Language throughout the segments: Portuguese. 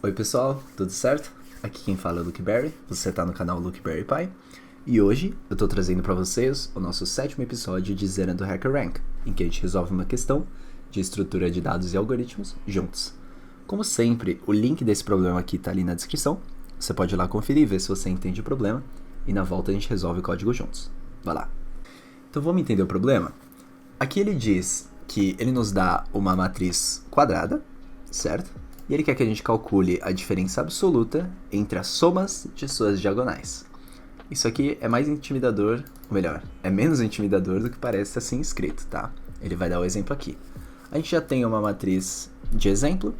Oi pessoal, tudo certo? Aqui quem fala é o Luke Berry, você está no canal Luke Berry Pai, e hoje eu estou trazendo para vocês o nosso 7º episódio de Zerando HackerRank, em que a gente resolve uma questão de estrutura de dados e algoritmos juntos. Como sempre, o link desse problema aqui está ali na descrição, você pode ir lá conferir e ver se você entende o problema, e na volta a gente resolve o código juntos. Vai lá! Então vamos entender o problema? Aqui ele diz que ele nos dá uma matriz quadrada, certo? E ele quer que a gente calcule a diferença absoluta entre as somas de suas diagonais. Isso aqui é mais intimidador, ou melhor, é menos intimidador do que parece assim escrito, tá? Ele vai dar o exemplo aqui. A gente já tem uma matriz de exemplo,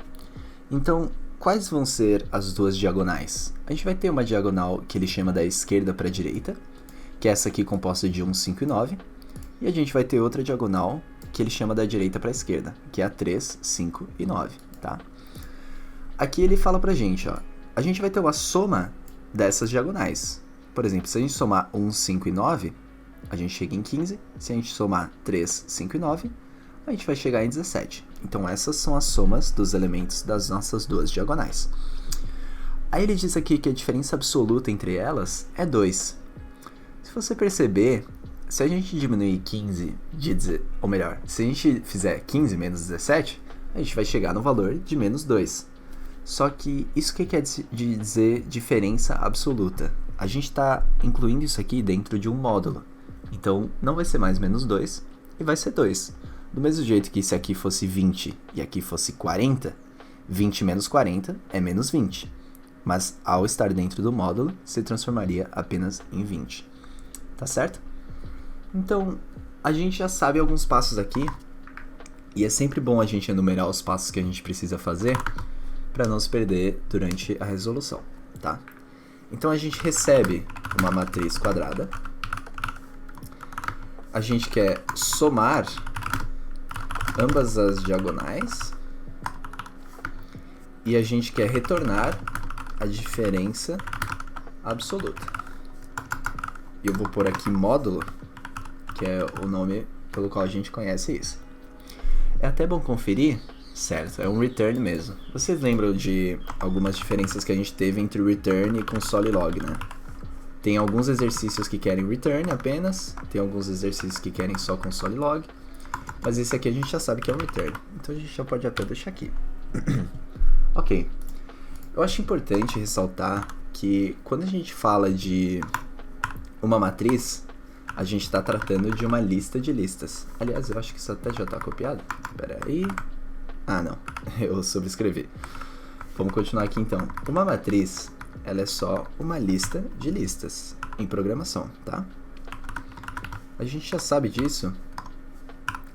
então quais vão ser as duas diagonais? A gente vai ter uma diagonal que ele chama da esquerda para a direita, que é essa aqui composta de 1, 5 e 9, e a gente vai ter outra diagonal que ele chama da direita para a esquerda, que é a 3, 5 e 9, tá? Aqui ele fala pra gente, ó, a gente vai ter uma soma dessas diagonais. Por exemplo, se a gente somar 1, 5 e 9, a gente chega em 15. Se a gente somar 3, 5 e 9, a gente vai chegar em 17. Então essas são as somas dos elementos das nossas duas diagonais. Aí ele diz aqui que a diferença absoluta entre elas é 2. Se você perceber, se a gente diminuir 15 ou melhor, se a gente fizer 15 menos 17, a gente vai chegar no valor de menos 2. Só que isso que quer dizer diferença absoluta? A gente está incluindo isso aqui dentro de um módulo. Então, não vai ser mais menos 2 e vai ser 2. Do mesmo jeito que se aqui fosse 20 e aqui fosse 40, 20 menos 40 é menos 20. Mas ao estar dentro do módulo, se transformaria apenas em 20. Tá certo? Então, a gente já sabe alguns passos aqui. E é sempre bom a gente enumerar os passos que a gente precisa fazer para não se perder durante a resolução, tá? Então a gente recebe uma matriz quadrada, a gente quer somar ambas as diagonais e a gente quer retornar a diferença absoluta. E eu vou pôr aqui módulo, que é o nome pelo qual a gente conhece isso. É até bom conferir. Certo, é um return mesmo. Vocês lembram de algumas diferenças que a gente teve entre return e console log, né? Tem alguns exercícios que querem return apenas, tem alguns exercícios que querem só console log, mas esse aqui a gente já sabe que é um return, então a gente já pode até deixar aqui. Ok, eu acho importante ressaltar que quando a gente fala de uma matriz, a gente está tratando de uma lista de listas. Aliás, eu acho que isso até já está copiado. Espera aí. Ah, não. Eu sobrescrevi. Vamos continuar aqui, então. Uma matriz, ela é só uma lista de listas em programação, tá? A gente já sabe disso.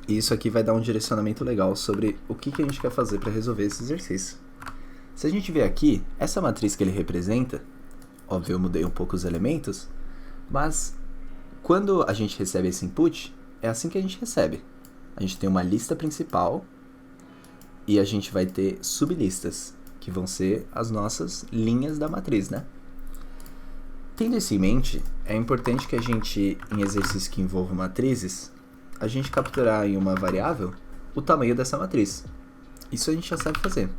E isso aqui vai dar um direcionamento legal sobre o que a gente quer fazer para resolver esse exercício. Se a gente ver aqui, essa matriz que ele representa, óbvio, eu mudei um pouco os elementos, mas quando a gente recebe esse input, é assim que a gente recebe. A gente tem uma lista principal e a gente vai ter sublistas, que vão ser as nossas linhas da matriz, né? Tendo isso em mente, é importante que a gente, em exercícios que envolvam matrizes, a gente capturar em uma variável o tamanho dessa matriz. Isso a gente já sabe fazer.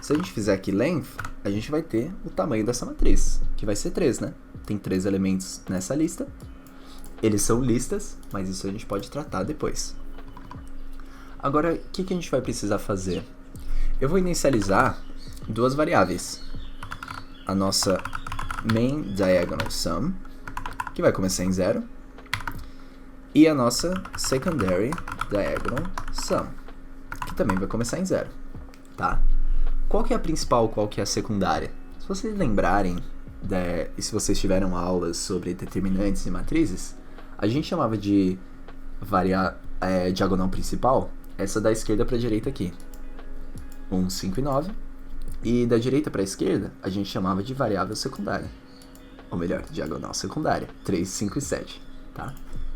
Se a gente fizer aqui length, a gente vai ter o tamanho dessa matriz, que vai ser 3, né? Tem 3 elementos nessa lista. Eles são listas, mas isso a gente pode tratar depois. Agora, o que a gente vai precisar fazer? Eu vou inicializar duas variáveis. A nossa main diagonal sum, que vai começar em 0, e a nossa secondary diagonal sum, que também vai começar em 0, tá? Qual que é a principal, qual que é a secundária? Se vocês lembrarem, e se vocês tiveram aulas sobre determinantes e matrizes, a gente chamava de diagonal principal, essa da esquerda para a direita aqui, 1, 5 e 9, e da direita para a esquerda a gente chamava de variável secundária, ou melhor, diagonal secundária, 3, 5 e 7, tá?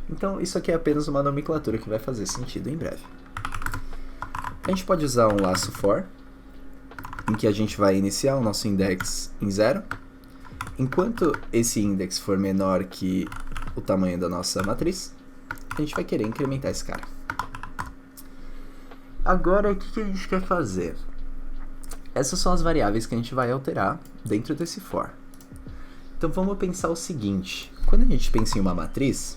Então isso aqui é apenas uma nomenclatura que vai fazer sentido em breve. A gente pode usar um laço for, em que a gente vai iniciar o nosso index em 0, enquanto esse index for menor que o tamanho da nossa matriz, a gente vai querer incrementar esse cara. Agora, o que a gente quer fazer? Essas são as variáveis que a gente vai alterar dentro desse for. Então vamos pensar o seguinte, quando a gente pensa em uma matriz,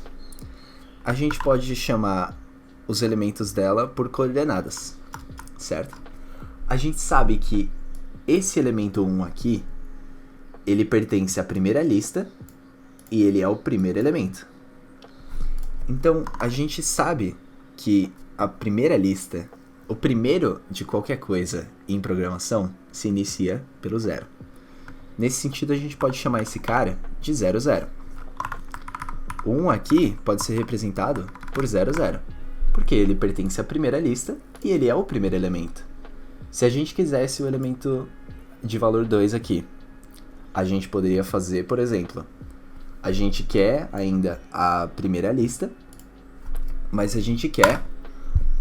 a gente pode chamar os elementos dela por coordenadas, certo? A gente sabe que esse elemento 1 aqui, ele pertence à primeira lista e ele é o primeiro elemento. Então a gente sabe que a primeira lista, o primeiro de qualquer coisa em programação, se inicia pelo 0. Nesse sentido, a gente pode chamar esse cara de 0, 0. O 1 aqui pode ser representado por 0, 0, porque ele pertence à primeira lista e ele é o primeiro elemento. Se a gente quisesse o elemento de valor 2 aqui, a gente poderia fazer, por exemplo, a gente quer ainda a primeira lista, mas a gente quer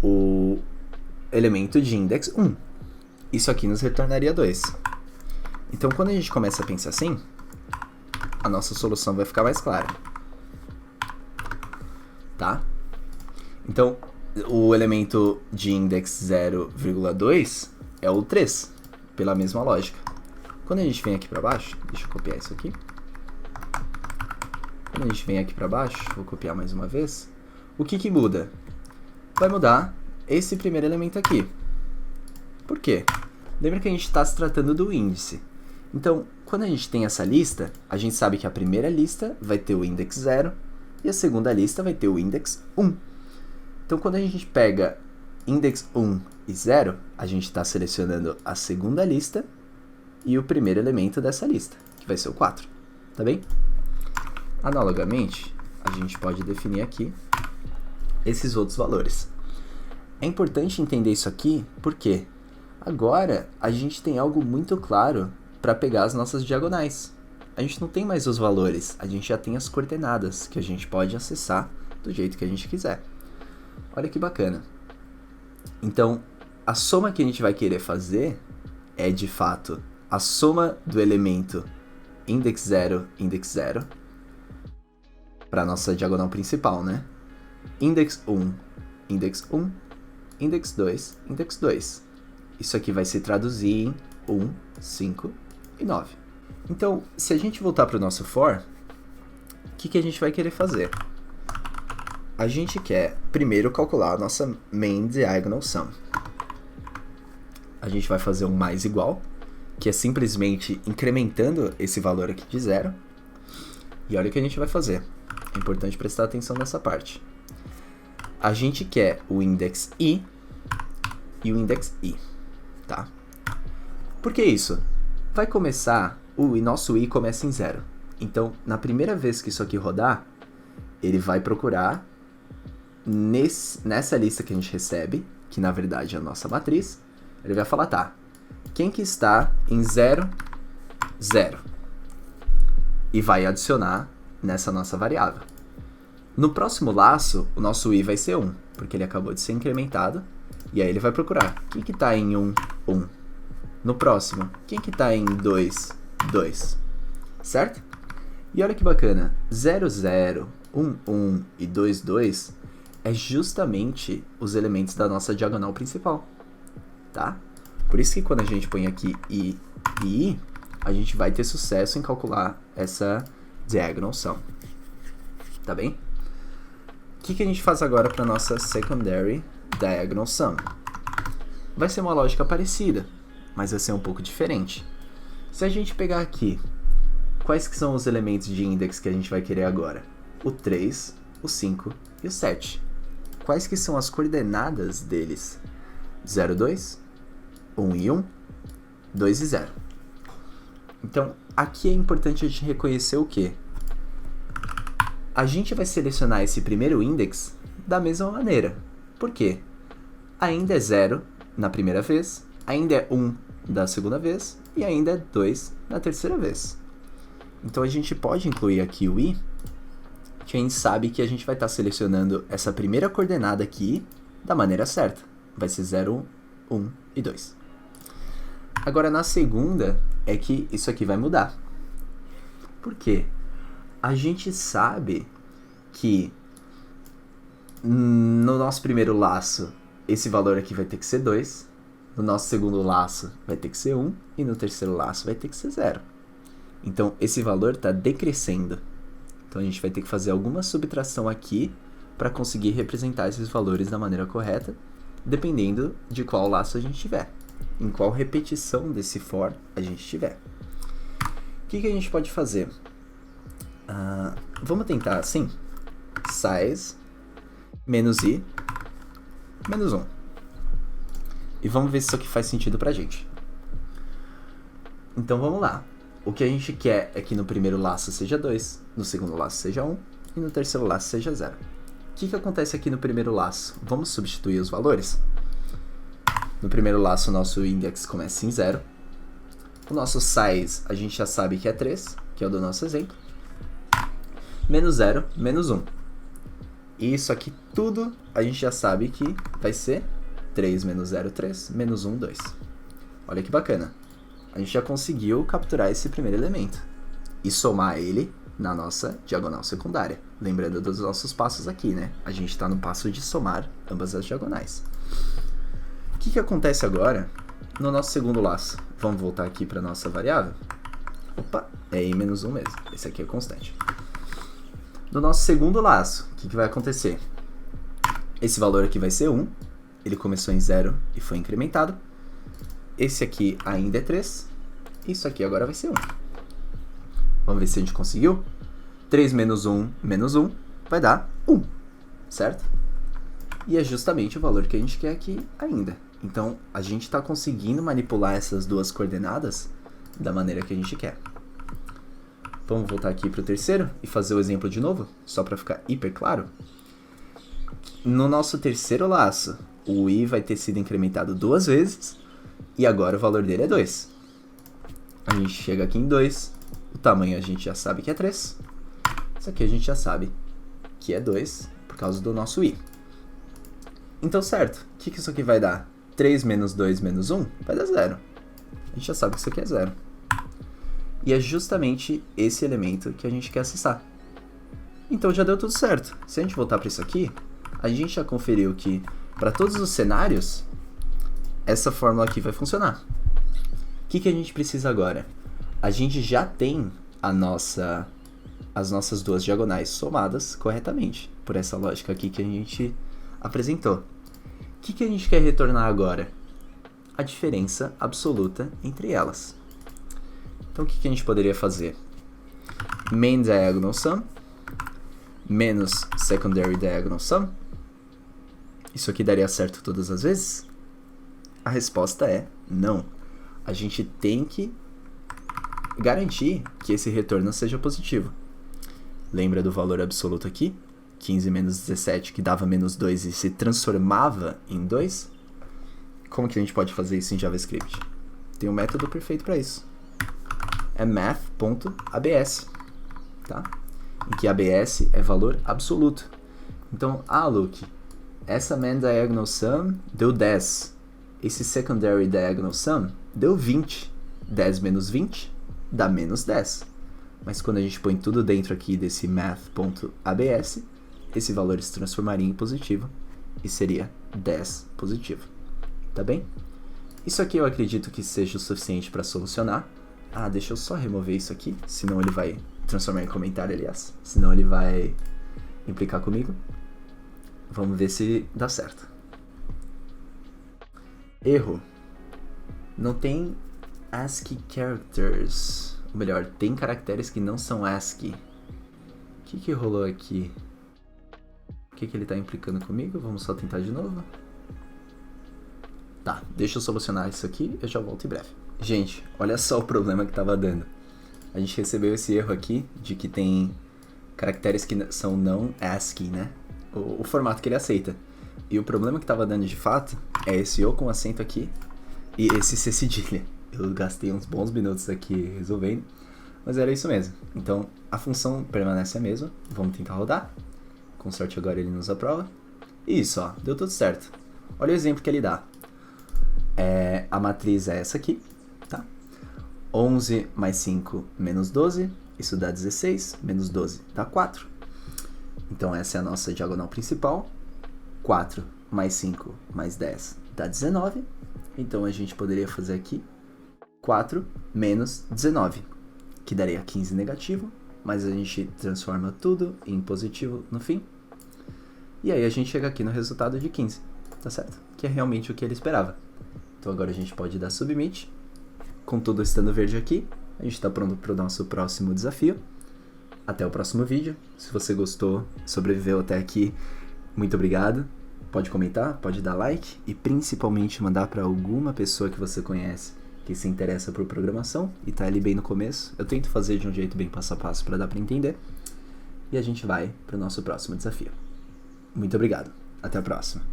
o elemento de index 1. Isso aqui nos retornaria 2. Então, quando a gente começa a pensar assim, a nossa solução vai ficar mais clara. Tá? Então, o elemento de index 0,2 é o 3, pela mesma lógica. Quando a gente vem aqui para baixo, deixa eu copiar isso aqui. Quando a gente vem aqui para baixo, vou copiar mais uma vez. O que muda? Vai mudar esse primeiro elemento aqui. Por quê? Lembra que a gente está se tratando do índice. Então, quando a gente tem essa lista, a gente sabe que a primeira lista vai ter o index 0 e a segunda lista vai ter o index 1. Então, quando a gente pega index 1 e 0, a gente está selecionando a segunda lista e o primeiro elemento dessa lista, que vai ser o 4. Tá bem? Analogamente, a gente pode definir aqui esses outros valores. É importante entender isso aqui porque agora a gente tem algo muito claro para pegar as nossas diagonais. A gente não tem mais os valores, a gente já tem as coordenadas que a gente pode acessar do jeito que a gente quiser. Olha que bacana. Então, a soma que a gente vai querer fazer é, de fato, a soma do elemento index 0, index 0, para a nossa diagonal principal, né? Index 1, index 1, index 2, index 2. Isso aqui vai se traduzir em 1, 5 e 9. Então, se a gente voltar para o nosso for, o que a gente vai querer fazer? A gente quer primeiro calcular a nossa main diagonal sum. A gente vai fazer um mais igual, que é simplesmente incrementando esse valor aqui de 0. E olha o que a gente vai fazer. É importante prestar atenção nessa parte. A gente quer o index i e o index i, tá? Por que isso? Vai começar, o nosso i começa em 0. Então, na primeira vez que isso aqui rodar, ele vai procurar nessa lista que a gente recebe, que na verdade é a nossa matriz, ele vai falar, tá, quem que está em 0, 0? E vai adicionar nessa nossa variável. No próximo laço, o nosso i vai ser 1, porque ele acabou de ser incrementado, e aí ele vai procurar, quem que está em 1, 1? No próximo, quem que está em 2, 2? Certo? E olha que bacana, 0, 0, 1, 1 e 2, 2 é justamente os elementos da nossa diagonal principal, tá? Por isso que quando a gente põe aqui i e i, a gente vai ter sucesso em calcular essa diagonal sum, tá bem? O que a gente faz agora para nossa secondary diagonal sum? Vai ser uma lógica parecida, mas vai ser um pouco diferente. Se a gente pegar aqui, quais que são os elementos de index que a gente vai querer agora? O 3, o 5 e o 7. Quais que são as coordenadas deles? 0, 2, 1 e 1, 2 e 0. Então, aqui é importante a gente reconhecer o quê? A gente vai selecionar esse primeiro index da mesma maneira. Por quê? Ainda é 0 na primeira vez, ainda é 1 da segunda vez e ainda é 2 na terceira vez. Então a gente pode incluir aqui o i, que a gente sabe que a gente vai estar selecionando essa primeira coordenada aqui da maneira certa. Vai ser 0, 1 e 2. Agora na segunda é que isso aqui vai mudar. Por quê? A gente sabe que no nosso primeiro laço esse valor aqui vai ter que ser 2, no nosso segundo laço vai ter que ser 1 e no terceiro laço vai ter que ser 0. Então, esse valor está decrescendo. Então, a gente vai ter que fazer alguma subtração aqui para conseguir representar esses valores da maneira correta, dependendo de qual laço a gente tiver, em qual repetição desse for a gente tiver. O que a gente pode fazer? Vamos tentar assim, size menos i menos 1. E vamos ver se isso aqui faz sentido pra gente. Então vamos lá. O que a gente quer é que no primeiro laço seja 2, no segundo laço seja 1 e no terceiro laço seja 0. O que acontece aqui no primeiro laço? Vamos substituir os valores? No primeiro laço o nosso index começa em 0. O nosso size a gente já sabe que é 3, que é o do nosso exemplo. Menos 0, menos 1. E isso aqui tudo a gente já sabe que vai ser 3 menos 0, 3, menos 1, 2. Olha que bacana. A gente já conseguiu capturar esse primeiro elemento e somar ele na nossa diagonal secundária. Lembrando dos nossos passos aqui, né? A gente está no passo de somar ambas as diagonais. O que acontece agora no nosso segundo laço? Vamos voltar aqui para a nossa variável. Opa, é i menos 1 mesmo. Esse aqui é constante. No nosso segundo laço, o que vai acontecer? Esse valor aqui vai ser 1. Ele começou em 0 e foi incrementado. Esse aqui ainda é 3. Isso aqui agora vai ser 1. Vamos ver se a gente conseguiu. 3 menos 1 vai dar 1, certo? E é justamente o valor que a gente quer aqui ainda. Então, a gente está conseguindo manipular essas duas coordenadas da maneira que a gente quer. Vamos voltar aqui para o terceiro e fazer o exemplo de novo, só para ficar hiper claro. No nosso terceiro laço, o i vai ter sido incrementado 2 vezes e agora o valor dele é 2. A gente chega aqui em 2, o tamanho a gente já sabe que é 3. Isso aqui a gente já sabe que é 2 por causa do nosso i. Então, certo, o que isso aqui vai dar? 3 menos 2 menos 1 vai dar 0. A gente já sabe que isso aqui é 0. E é justamente esse elemento que a gente quer acessar. Então já deu tudo certo. Se a gente voltar para isso aqui, a gente já conferiu que para todos os cenários, essa fórmula aqui vai funcionar. O que a gente precisa agora? A gente já tem as nossas duas diagonais somadas corretamente, por essa lógica aqui que a gente apresentou. O que a gente quer retornar agora? A diferença absoluta entre elas. Então o que a gente poderia fazer? Main diagonal sum menos secondary diagonal sum. Isso aqui daria certo todas as vezes? A resposta é não. A gente tem que garantir que esse retorno seja positivo. Lembra do valor absoluto aqui? 15 menos 17, que dava menos 2 e se transformava em 2? Como que a gente pode fazer isso em JavaScript? Tem um método perfeito para isso. É math.abs, tá? Em que ABS é valor absoluto. Então, Luke, essa main diagonal sum deu 10. Esse secondary diagonal sum deu 20. 10 menos 20 dá menos 10. Mas quando a gente põe tudo dentro aqui desse math.abs, esse valor se transformaria em positivo e seria 10 positivo. Tá bem? Isso aqui eu acredito que seja o suficiente para solucionar. Deixa eu só remover isso aqui, senão ele vai transformar em comentário, aliás. Senão ele vai implicar comigo. Vamos ver se dá certo. Erro. Não tem ASCII characters. Ou melhor, tem caracteres que não são ASCII. O que rolou aqui? O que ele está implicando comigo? Vamos só tentar de novo. Tá, deixa eu solucionar isso aqui e eu já volto em breve. Gente, olha só o problema que estava dando. A gente recebeu esse erro aqui de que tem caracteres que são não ASCII, né? O formato que ele aceita. E o problema que estava dando de fato é esse O com acento aqui e esse C cedilha. Eu gastei uns bons minutos aqui resolvendo, mas era isso mesmo. Então, a função permanece a mesma. Vamos tentar rodar. Com sorte agora ele nos aprova. Isso, ó, deu tudo certo. Olha o exemplo que ele dá. A matriz é essa aqui, tá? 11 mais 5 menos 12, isso dá 16, menos 12 dá 4. Então essa é a nossa diagonal principal. 4 mais 5 mais 10 dá 19. Então a gente poderia fazer aqui 4 menos 19, que daria 15 negativo, mas a gente transforma tudo em positivo no fim. E aí a gente chega aqui no resultado de 15, tá certo? Que é realmente o que ele esperava. Então agora a gente pode dar submit. Com tudo estando verde aqui, a gente está pronto para o nosso próximo desafio. Até o próximo vídeo. Se você gostou, sobreviveu até aqui, muito obrigado. Pode comentar, pode dar like e principalmente mandar para alguma pessoa que você conhece que se interessa por programação e tá ali bem no começo. Eu tento fazer de um jeito bem passo a passo para dar para entender. E a gente vai para o nosso próximo desafio. Muito obrigado. Até a próxima.